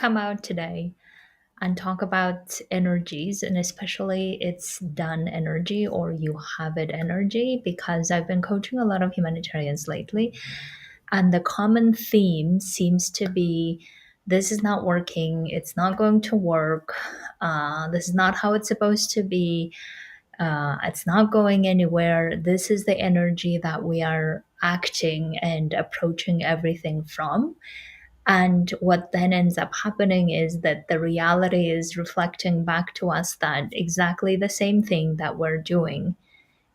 come out today and talk about energies, and especially it's done energy or you have it energy, because I've been coaching a lot of humanitarians lately, and the common theme seems to be this is not working, it's not going to work, this is not how it's supposed to be, it's not going anywhere. This is the energy that we are acting and approaching everything from. And what then ends up happening is that the reality is reflecting back to us that exactly the same thing that we're doing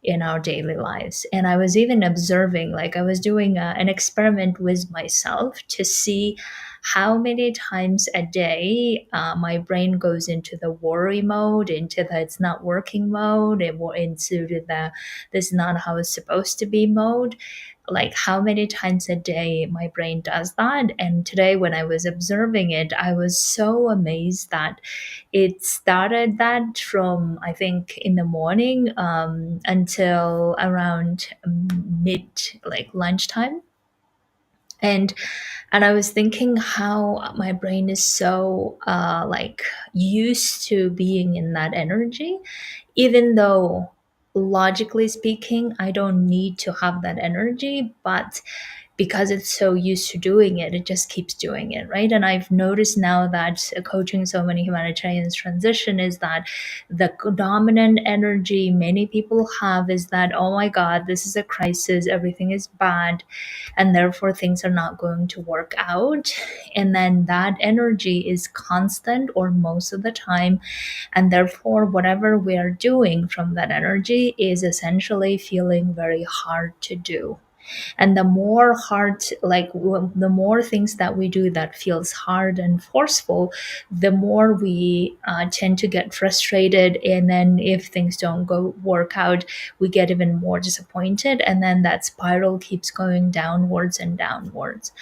in our daily lives. And I was even observing, like, I was doing an experiment with myself to see how many times a day my brain goes into the worry mode, into the it's not working mode, into the this is not how it's supposed to be mode. Like, how many times a day my brain does that. And today, when I was observing it, I was so amazed that it started that from, I think, in the morning until around mid, like lunchtime. And I was thinking how my brain is so like used to being in that energy, even though logically speaking I don't need to have that energy, but because it's so used to doing it, it just keeps doing it, right? And I've noticed now that coaching so many humanitarians transition is that the dominant energy many people have is that, oh my God, this is a crisis, everything is bad, and therefore things are not going to work out. And then that energy is constant or most of the time, and therefore whatever we are doing from that energy is essentially feeling very hard to do. And the more hard, like the more things that we do that feels hard and forceful, the more we tend to get frustrated. And then if things don't go work out, we get even more disappointed, and then that spiral keeps going downwards and downwards,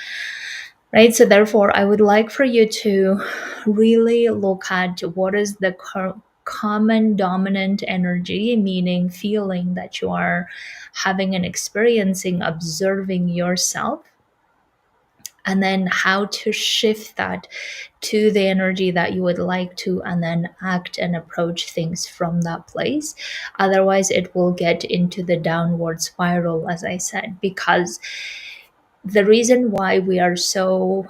right? So therefore I would like for you to really look at what is the common dominant energy, meaning feeling that you are having and experiencing, observing yourself, and then how to shift that to the energy that you would like to, and then act and approach things from that place. Otherwise it will get into the downward spiral, as I said, because the reason why we are so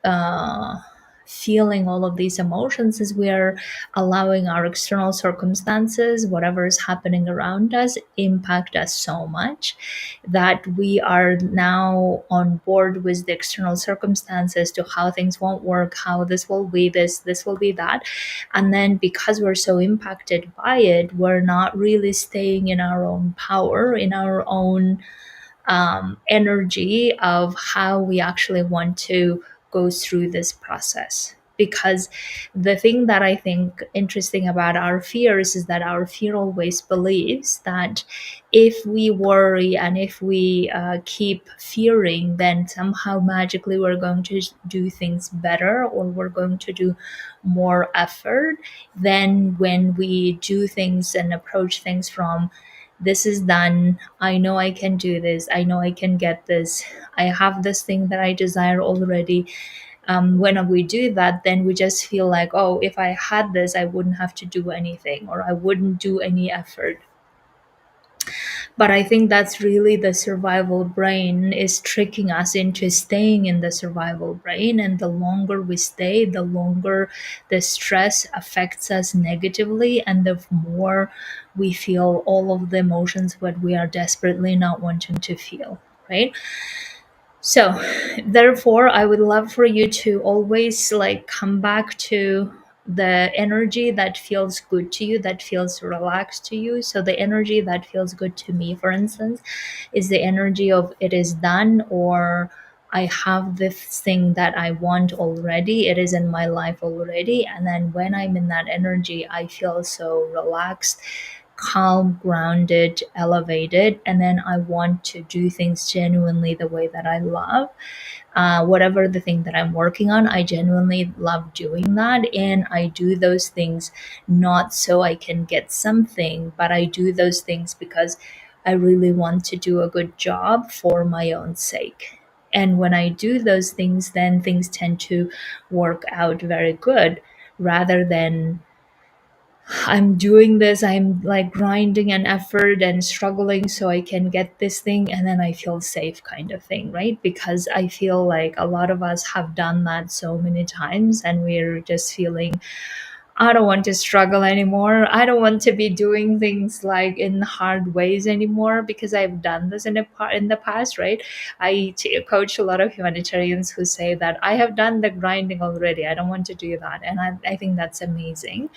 uh, feeling all of these emotions is we are allowing our external circumstances, whatever is happening around us, impact us so much that we are now on board with the external circumstances to how things won't work, how this will be this will be that. And then because we're so impacted by it, we're not really staying in our own power, in our own energy of how we actually want to go through this process. Because the thing that I think interesting about our fears is that our fear always believes that if we worry and if we keep fearing, then somehow magically we're going to do things better, or we're going to do more effort than when we do things and approach things from this is done, I know I can do this, I know I can get this, I have this thing that I desire already. When we do that, then we just feel like, oh, if I had this I wouldn't have to do anything, or I wouldn't do any effort. But I think that's really the survival brain is tricking us into staying in the survival brain. And the longer we stay, the longer the stress affects us negatively, and the more we feel all of the emotions what we are desperately not wanting to feel, right? So therefore I would love for you to always like come back to the energy that feels good to you, that feels relaxed to you. So the energy that feels good to me, for instance, is the energy of it is done, or I have this thing that I want already, it is in my life already. And then when I'm in that energy I feel so relaxed, calm, grounded, elevated, and then I want to do things genuinely the way that I love. Whatever the thing that I'm working on, I genuinely love doing that. And I do those things not so I can get something, but I do those things because I really want to do a good job for my own sake. And when I do those things, then things tend to work out very good, rather than I'm doing this, I'm like grinding an effort and struggling so I can get this thing, and then I feel safe, kind of thing, right? Because I feel like a lot of us have done that so many times, and we're just feeling, I don't want to struggle anymore. I don't want to be doing things like in hard ways anymore, because I've done this in the past, right? Coach a lot of humanitarians who say that I have done the grinding already. I don't want to do that, and I think that's amazing.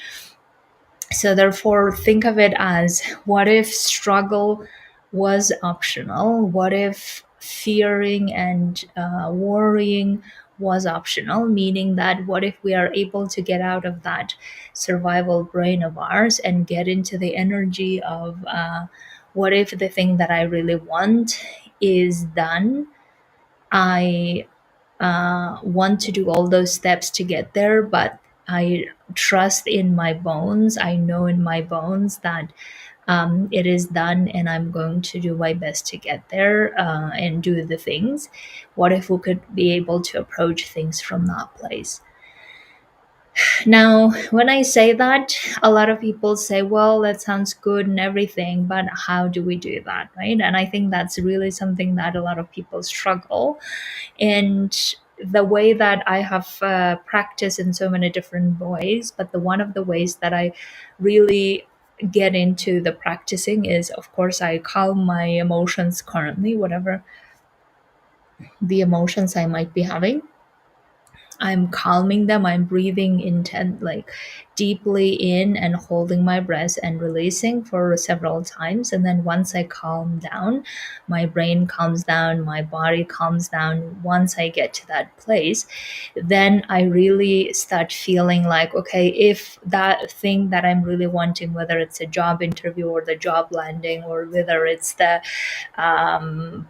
So therefore, think of it as, what if struggle was optional? What if fearing and worrying was optional? Meaning that, what if we are able to get out of that survival brain of ours and get into the energy of, what if the thing that I really want is done? I want to do all those steps to get there, but I trust in my bones. I know in my bones that it is done, and I'm going to do my best to get there and do the things. What if we could be able to approach things from that place? Now, when I say that, a lot of people say, well, that sounds good and everything, but how do we do that, right? And I think that's really something that a lot of people struggle. And the way that I have practiced in so many different ways, but the one of the ways that I really get into the practicing is, of course, I calm my emotions currently, whatever the emotions I might be having. I'm calming them. I'm breathing intent, like deeply in and holding my breath and releasing for several times. And then once I calm down, my brain calms down, my body calms down. Once I get to that place, then I really start feeling like, okay, if that thing that I'm really wanting, whether it's a job interview or the job landing, or whether it's the um,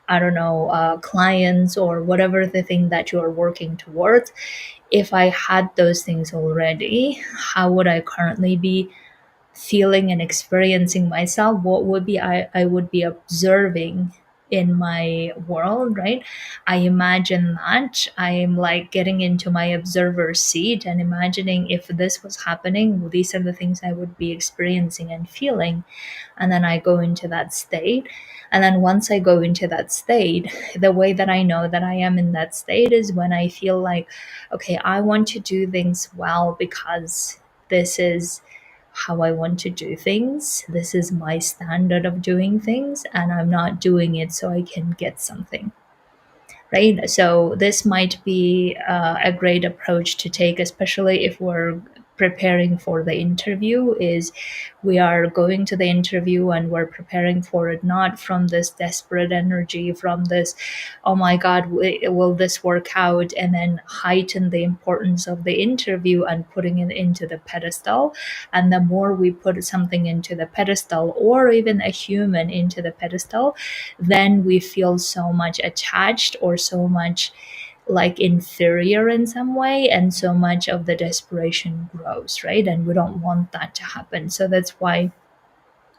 I don't know, clients or whatever the thing that you are working towards, if I had those things already, how would I currently be feeling and experiencing myself? What would be I would be observing in my world, right? I imagine that I'm like getting into my observer seat and imagining, if this was happening, these are the things I would be experiencing and feeling. And then I go into that state. And then once I go into that state, the way that I know that I am in that state is when I feel like, okay, I want to do things well, because this is how I want to do things. This is my standard of doing things, and I'm not doing it so I can get something, right? So this might be a great approach to take, especially if we're preparing for the interview. Is we are going to the interview and we're preparing for it not from this desperate energy, from this, oh my god, will this work out, and then heighten the importance of the interview and putting it into the pedestal. And the more we put something into the pedestal, or even a human into the pedestal, then we feel so much attached, or so much like inferior in some way, and so much of the desperation grows, right? And we don't want that to happen. So that's why,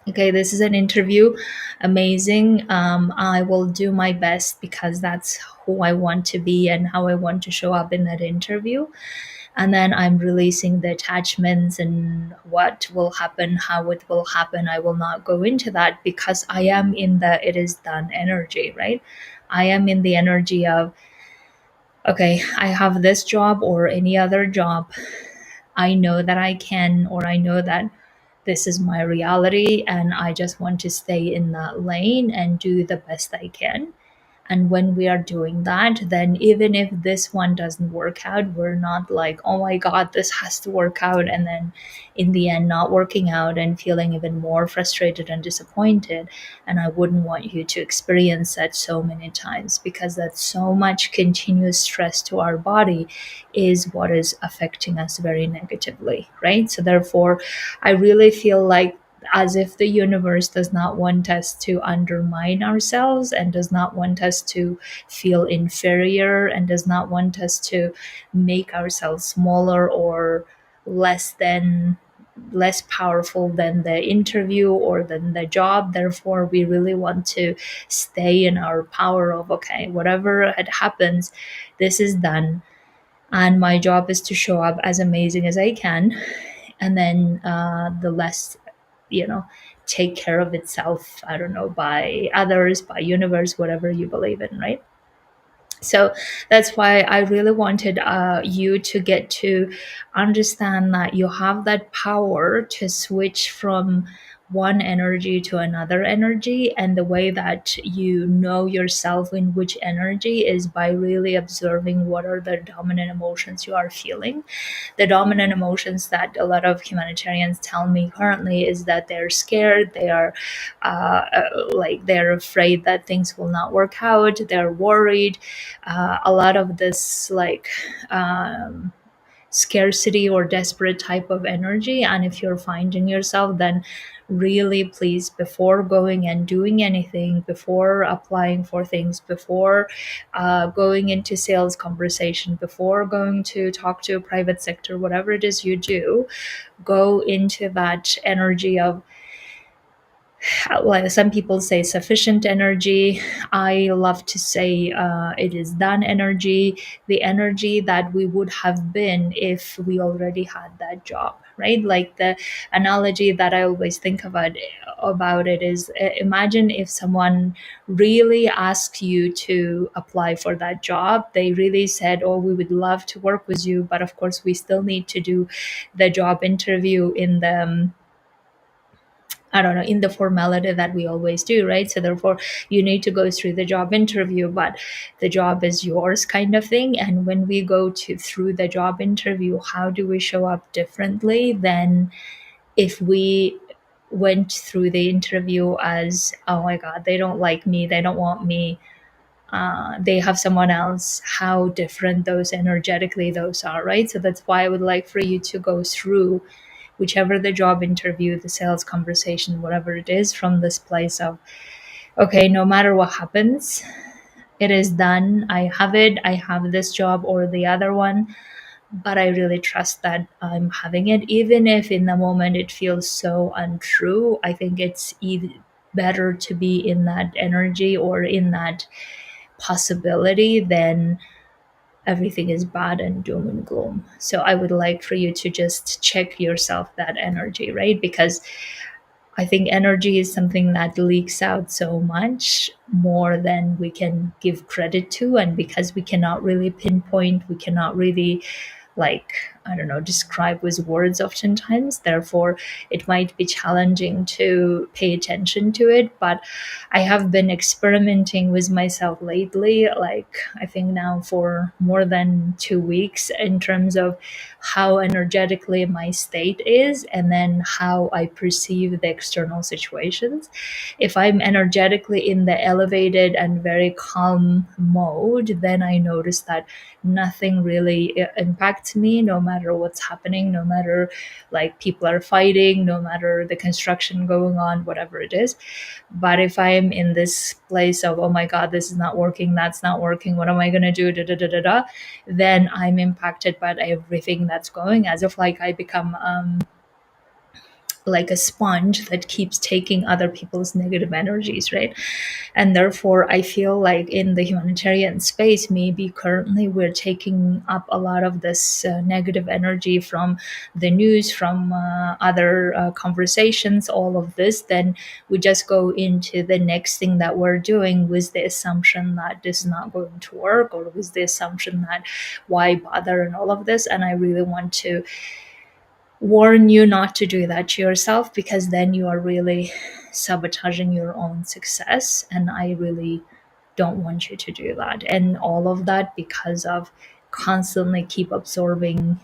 okay, this is an interview, amazing, I will do my best, because that's who I want to be and how I want to show up in that interview. And then I'm releasing the attachments and what will happen, how it will happen. I will not go into that, because I am in the it is done energy, right? I am in the energy of, okay, I have this job or any other job. I know that I can, or I know that this is my reality, and I just want to stay in that lane and do the best I can. And when we are doing that, then even if this one doesn't work out, we're not like, oh my God, this has to work out. And then in the end, not working out and feeling even more frustrated and disappointed. And I wouldn't want you to experience that so many times, because that's so much continuous stress to our body is what is affecting us very negatively, right? So therefore, I really feel like, as if the universe does not want us to undermine ourselves, and does not want us to feel inferior, and does not want us to make ourselves smaller or less than less powerful than the interview or than the job. Therefore, we really want to stay in our power of, okay, whatever it happens, this is done, and my job is to show up as amazing as I can, and then the less, you know, take care of itself, I don't know, by others, by universe, whatever you believe in, right? So that's why I really wanted you to get to understand that you have that power to switch from one energy to another energy. And the way that you know yourself in which energy is by really observing what are the dominant emotions you are feeling. The dominant emotions that a lot of humanitarians tell me currently is that they're scared, they are like they're afraid that things will not work out, they're worried, a lot of this like scarcity or desperate type of energy. And if you're finding yourself, then really please, before going and doing anything, before applying for things, before going into sales conversation, before going to talk to a private sector, whatever it is you do, go into that energy of, like some people say, sufficient energy. I love to say it is done energy, the energy that we would have been if we already had that job, right? Like the analogy that I always think about it is, imagine if someone really asks you to apply for that job. They really said, oh, we would love to work with you, but of course we still need to do the job interview in the I don't know, in the formality that we always do, right? So therefore, you need to go through the job interview, but the job is yours, kind of thing. And when we go to through the job interview, how do we show up differently than if we went through the interview as, oh my God, they don't like me, they don't want me, they have someone else? How different those energetically those are, right? So that's why I would like for you to go through whichever the job interview, the sales conversation, whatever it is, from this place of, okay, no matter what happens, it is done. I have it. I have this job or the other one, but I really trust that I'm having it. Even if in the moment it feels so untrue, I think it's better to be in that energy or in that possibility than everything is bad and doom and gloom. So I would like for you to just check yourself that energy, right? Because I think energy is something that leaks out so much more than we can give credit to. And because we cannot really pinpoint, we cannot really, like, I don't know, describe with words oftentimes. Therefore, it might be challenging to pay attention to it. But I have been experimenting with myself lately, like I think now for more than 2 weeks, in terms of how energetically my state is and then how I perceive the external situations. If I'm energetically in the elevated and very calm mode, then I notice that nothing really impacts me, no matter what's happening, no matter like people are fighting, no matter the construction going on, whatever it is. But if I'm in this place of, oh my God, this is not working, that's not working, what am I going to do, da, da, da, da, da, then I'm impacted by everything that's going, as if like I become like a sponge that keeps taking other people's negative energies, right? And therefore, I feel like in the humanitarian space, maybe currently we're taking up a lot of this negative energy from the news, from other conversations, all of this. Then we just go into the next thing that we're doing with the assumption that this is not going to work, or with the assumption that why bother and all of this. And I really want to warn you not to do that to yourself, because then you are really sabotaging your own success. And I really don't want you to do that. And all of that because of constantly keep absorbing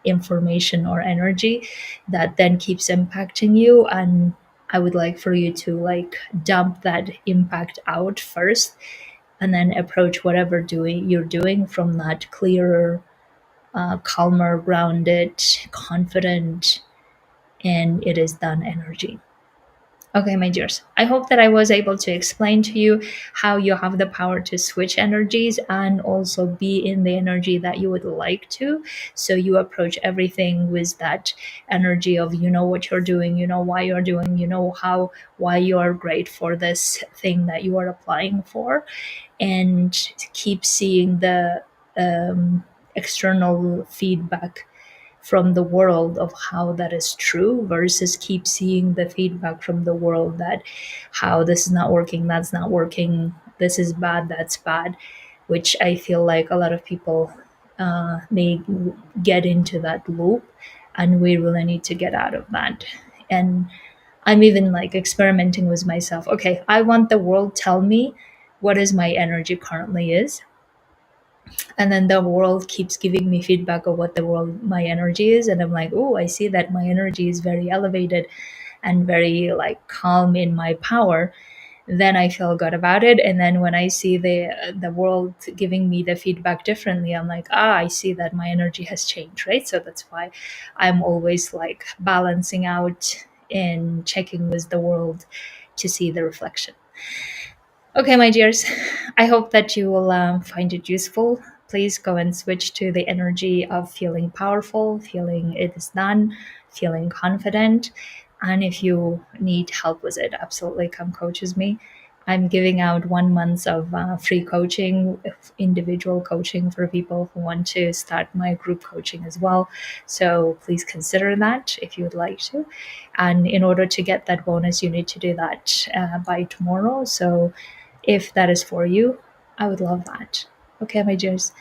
information or energy that then keeps impacting you. And I would like for you to like dump that impact out first, and then approach whatever doing you're doing from that clearer, calmer, grounded, confident, and it is done energy. Okay, my dears, I hope that I was able to explain to you how you have the power to switch energies and also be in the energy that you would like to. So you approach everything with that energy of you know what you're doing, you know why you're doing, you know how why you are great for this thing that you are applying for, and keep seeing the external feedback from the world of how that is true versus keep seeing the feedback from the world that how this is not working, that's not working, this is bad, that's bad, which I feel like a lot of people may get into that loop, and we really need to get out of that. And I'm even like experimenting with myself. Okay, I want the world tell me what is my energy currently is, and then the world keeps giving me feedback of what the world my energy is, and I'm like, oh, I see that my energy is very elevated and very like calm in my power. Then I feel good about it, and then when I see the world giving me the feedback differently, I'm like, ah, I see that my energy has changed, right? So that's why I'm always like balancing out and checking with the world to see the reflection. Okay, my dears, I hope that you will find it useful. Please go and switch to the energy of feeling powerful, feeling it is done, feeling confident. And if you need help with it, absolutely come coach with me. I'm giving out 1 month of free coaching, individual coaching for people who want to start my group coaching as well. So please consider that if you would like to. And in order to get that bonus, you need to do that by tomorrow. So if that is for you, I would love that. Okay, my dears.